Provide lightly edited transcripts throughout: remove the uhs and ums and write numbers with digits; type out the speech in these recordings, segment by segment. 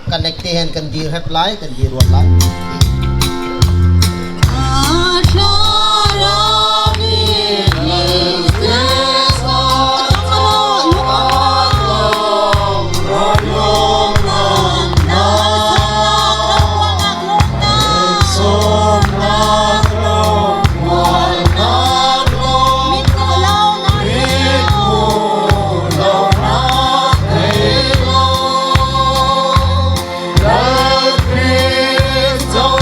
connectihan kan dir reply kan dir wala. Don't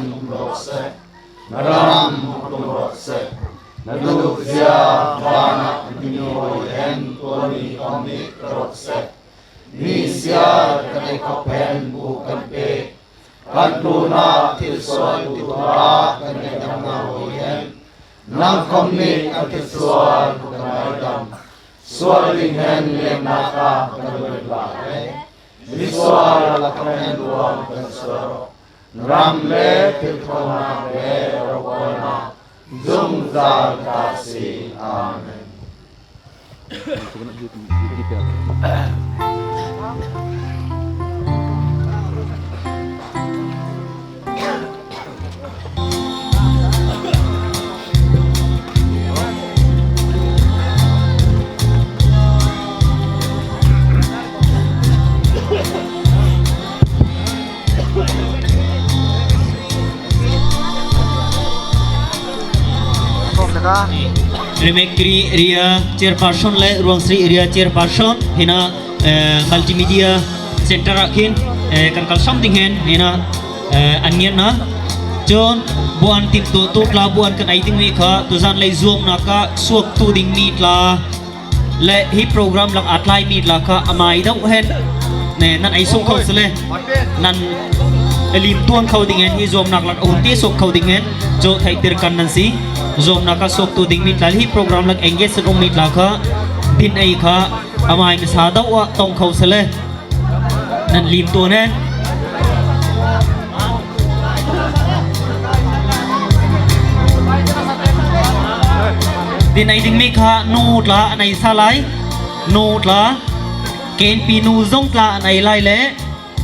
umrokse naram umrokse nadukya bana dinyoyen toni omni rokse nisya kanai kapen bukan pe kaduna tilsoi tuha kanai damna hoyen nang komni atiswal bukan dam swalingen lenaka kanai lae Visual lakmen duam kansaro Ramle tilkona be rokona Zumzal kasi Amen. Remekri area chairperson le ruang Sri area chairperson hina multimedia center akin kan kal something hen hina anian na John buan tip to tla buan kan aiting mi kha tuzan le zoom na ka suak tu ding mi tla le hi program lang atlai mi la kha amai dau hen ne nan ai song khau sele nan elim tuang khau ding hen hi zoom nak lak un ti sok khau ding hen jo thai tir kan nan si zoom naka sok tu ding mit lal hi program lak engage rong mit la kha din ai kha amai mi sa daw wa tong khau sele nan lim tu ne din ai ding mi kha nu la anai sa lai nu la ken pi nu zong la anai lai le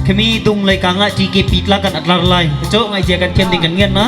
khmi dung lai ka nga chi ke pit la kan atlar lai cho ngai je kan thiam ding kan ngen na